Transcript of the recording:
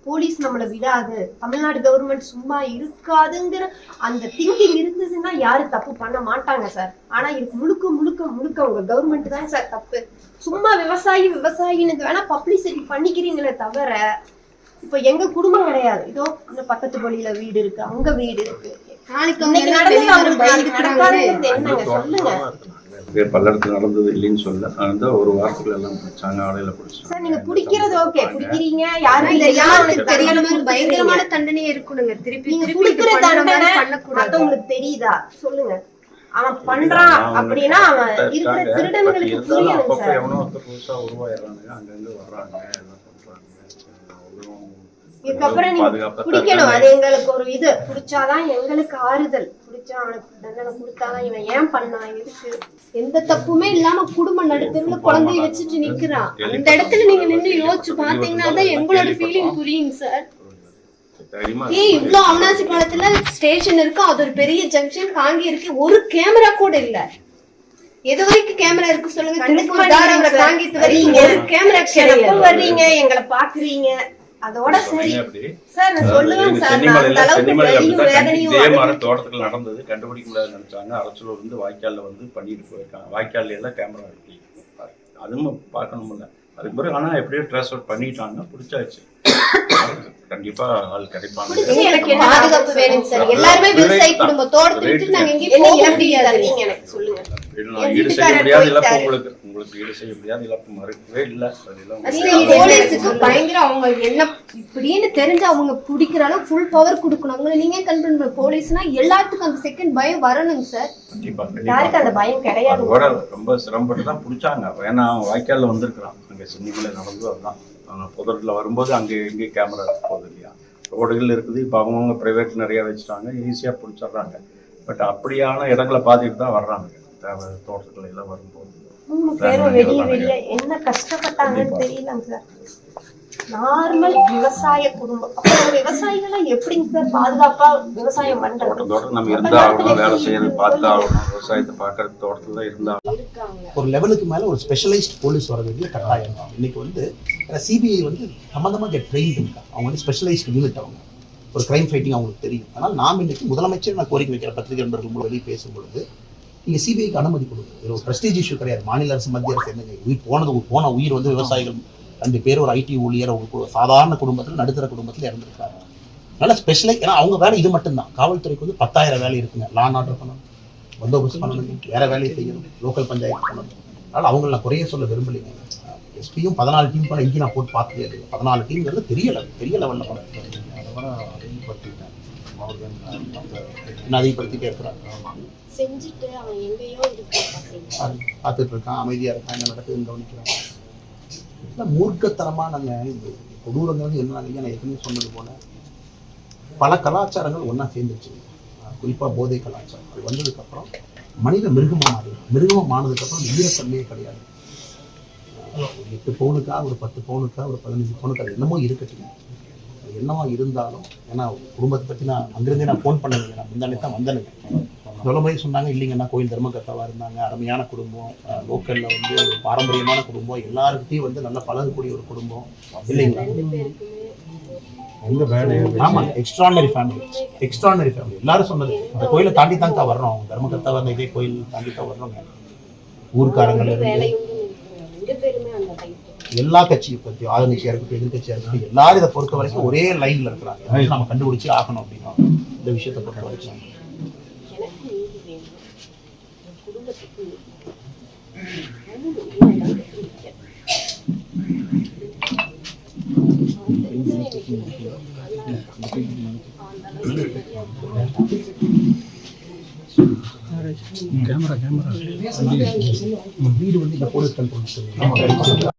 Police நம்மளை விடாது, Tamil Nadu government சும்மா இருக்காதுங்கிற அந்த திங்கிங் இருந்ததுன்னா யாரும் தப்பு பண்ண மாட்டாங்க சார். ஆனா இதுக்கு முழுக்க முழுக்க முழுக்க உங்க கவர்மெண்ட் தான் சார் தப்பு. சும்மா விவசாயின்னு வேணா பப்ளிசிட்டி பண்ணிக்கிறீங்களே தவிர, இப்ப எங்க குடும்பம் கிடையாது. இதோ இந்த பக்கத்து பள்ளியில வீடு இருக்கு, அங்க வீடு இருக்கு. பல்லடத்துல நடந்தது இல்லைன்னு சொல்ல, அந்த ஒரு வாரத்துல எல்லாம் பிடிச்சாங்க, ஆலையில பிடிச்சாங்க. நீங்க பிடிக்கிறது ஓகே, பிடிக்கிறீங்க, யாருக்கு தெரியல, பயங்கரமான தண்டனையே இருக்கணுங்க. திருப்பி குடுக்கிற தண்டனை மத்தவங்களுக்கு தெரியுதா சொல்லுங்க. அவன் பண்றான் அப்படின்னா அவன் இருக்கிற திருடங்களுக்கு புரியணும் சார். எவனோ ஒருத்தர் புதுசா உருவாயிடுறாங்க, அங்கிருந்து வர்றாங்க, எல்லாம் பண்றாங்க. இதுக்கப்புறம் நீங்க பிடிக்கணும். அது எங்களுக்கு ஒரு இது பிடிச்சாதான் எங்களுக்கு ஆறுதல். பிடிச்சா அவனுக்கு தண்டனை கொடுத்தாதான் இவன் ஏன் பண்ணான், எதுக்கு. எந்த தப்புமே இல்லாம குடும்ப நடுத்தருல குழந்தைய வச்சுட்டு நிக்கிறான். அந்த இடத்துல நீங்க நின்று யோசிச்சு பாத்தீங்கன்னா தான் எங்களோட ஃபீலிங் புரியுங்க சார். இவ்வளவு அவனாசி காலத்துல ஸ்டேஷன் இருக்கு, அது ஒரு பெரிய ஜங்ஷன், காங்கி இருக்கு, ஒரு கேமரா கூட இல்ல. எது வரைக்கும் கேமரா இருக்கு சொல்லுங்க. வர்றீங்க, எங்களை பாக்குறீங்க, அதோட சரி சார். சொல்லுங்க சார். தோட்டத்துல நடந்தது கண்டுபிடிக்க முடியாது நினைச்சாங்க. அரசூர் வந்து வாய்க்கால்ல வந்து பண்ணிட்டு போயிருக்காங்க. வாய்க்கால்ல எல்லாம் கேமரா இருக்கு, அதுவும் பார்க்கணும்ல. அதுக்கு பிறகு ஆனா எப்படியோ ட்ரேஸ் அவுட் பண்ணிட்டாங்க, பிடிச்சாச்சு. கண்டிப்பா ஆள் கிடைப்பாங்க. பாதுகாப்பு வேணும் சார். எல்லாருமே விவசாய குடும்பத்தோட விட்டு நாங்க எங்கேயும் போக முடியாது. எனக்கு சொல்லுங்க. ஈடு செய்ய முடியாது இழப்பு, உங்களுக்கு ஈடு செய்ய முடியாது இழப்பு மறுக்கவே இல்லை. போலீஸுக்கு பயங்கர அவங்க என்ன இப்படின்னு தெரிஞ்சு அவங்க பிடிக்கிற அளவு ஃபுல் பவர் கொடுக்கணும். அவங்களை நீங்க கண்ட்ரோல் பண்ண போலீஸ்னா எல்லாத்துக்கும் அந்த செகண்ட் பயம் வரணுங்க சார். கண்டிப்பா யாருக்கு அந்த பயம் கிடையாது. ரொம்ப சிரமப்பட்டு தான் பிடிச்சாங்க. ஏன்னா அவன் வாய்க்கால்ல வந்திருக்கிறான், அங்க சின்னிமலை நடந்து அதுதான். புதர்ல வரும்போது அங்கே எங்கே கேமரா போகுது இல்லையா, ரோடுகள் இருக்குது. இப்போ அவங்கவுங்க ப்ரைவேட் நிறையா வச்சுட்டாங்க, ஈஸியாக பிடிச்சிட்றாங்க. பட் அப்படியான இடங்களை பார்த்துட்டு தான் வர்றாங்க. தேவை தோட்டத்துல எல்லாம் வரும்போது 3 பேரும் வெளியே என்ன கஷ்டப்பட்டாங்கன்னு தெரியலங்க சார். நார்மல் விவசாய குடும்பம். அப்ப விவசாயிகளை எப்படிங்க சார் பாதுகாப்பா விவசாயம் பண்றது? தோட்டம் நம்ம இருந்தாகணும், வேலை செய்யறது பார்த்து ஆகணும், விவசாயத்தை பார்க்கறது தோட்டத்துல இருந்தா. ஒரு லெவலுக்கு மேல ஒரு ஸ்பெஷலைஸ்ட் போலீஸ் வர வேண்டிய கட்டாயம். இன்னைக்கு வந்து சிபிஐ வந்து சம்பந்தமாக ட்ரெயின் இருக்காங்க. அவங்க வந்து ஸ்பெஷலைஸ்ட் யூனிட். அவங்க ஒரு கிரைம் ஃபைட்டிங் அவங்களுக்கு தெரியும். ஆனால் நாம் இன்னைக்கு முதலமைச்சர் நான் கோரிக்கை வைக்கிற பத்திரிகை நண்பர்கள் வெளியே பேசும்பொழுது நீங்க சிபிஐக்கு அனுமதி கொடுங்க. இது ஒரு பிரஸ்டீஜ் இஷ்யூ கிடையாது. மாநில அரசு மத்திய அரசு என்னங்க போன உயிர் வந்து விவசாயிகள் 2 பேர், ஒரு ஐடி ஊழியர், ஒரு சாதாரண குடும்பத்தில் நடுத்தர குடும்பத்தில் இறந்துருக்காங்க. அதனால ஸ்பெஷலை, ஏன்னா அவங்க வேலை இது மட்டும்தான். காவல்துறைக்கு வந்து 10,000 வேலை இருக்குங்க. லா அண்ட் ஆர்டர் பண்ணணும், பந்தோபஸ்து பண்ணணும், வேற வேலையை செய்யணும், லோக்கல் பஞ்சாயத்து பண்ணணும். அதனால அவங்களை நான் குறைய சொல்ல விரும்பலைங்க. எஸ்பியும் 14 டீம் பண்ண இங்கே நான் போட்டு பார்த்ததே இல்லை. 14 டீம்ங்கிறது பெரிய லெவலில் பண்ண அதிகப்படுத்திட்டே இருக்கிறாங்க. செஞ்சுட்டு அவன் எங்கேயோ இருக்கான், பார்த்துட்டு இருக்கான், அமைதியா இருக்கான், என்ன நடக்குதுன்னு கவனிக்கிறான். மூர்க்கத்தனமா நாங்க கொடூரங்கள் வந்து என்ன நான் ஏற்கனவே சொன்னது போல பல கலாச்சாரங்கள் ஒன்னா சேர்ந்துச்சு. குறிப்பா போதை கலாச்சாரம் அது வந்ததுக்கு அப்புறம் மனித மிருகமா மானதுக்கு ஈரத்தன்மையே கிடையாது. 8 பவுனுக்கா, ஒரு 10 பவுனுக்கா, ஒரு 15 பவுனுக்கா, அது என்னமோ இருக்கட்டும். என்னவா இருந்தாலும், ஏன்னா குடும்பத்தை பற்றி நான் அங்கிருந்தே நான் ஃபோன் பண்ணலைங்க. நான் முந்தானே தான் வந்தேனுங்க. சொல்லும்போது சொன்னாங்க, இல்லைங்கன்னா கோயில் தர்மகர்த்தாவாக இருந்தாங்க, அருமையான குடும்பம், லோக்கலில் வந்து பாரம்பரியமான குடும்பம், எல்லாருக்கிட்டையும் வந்து நல்லா பழகக்கூடிய ஒரு குடும்பம் இல்லைங்களா. ஆமாம், எக்ஸ்ட்ரானரி ஃபேமிலி எல்லாரும் சொன்னது. அந்த கோயிலை தாண்டி தான் வர்றோம், தர்மகர்த்தாவாக இருந்த இதே கோயில் தாண்டி தான் வர்றோங்க. ஊர்க்காரங்கள் எல்லா கட்சியை பற்றி, ஆளுங்கட்சியா இருக்கட்டும், எதிர்கட்சியா இருக்கட்டும், எல்லாரும் இதை பொறுத்த வரைக்கும் ஒரே லைன்ல இருக்கிறாங்க. நம்ம கண்டுபிடிச்சு ஆகணும் அப்படின்னா இந்த விஷயத்தை பொறுத்த வரைக்கும் கேமரா வீடு வந்து இந்த போலீஸ் கண்ட்ரோல்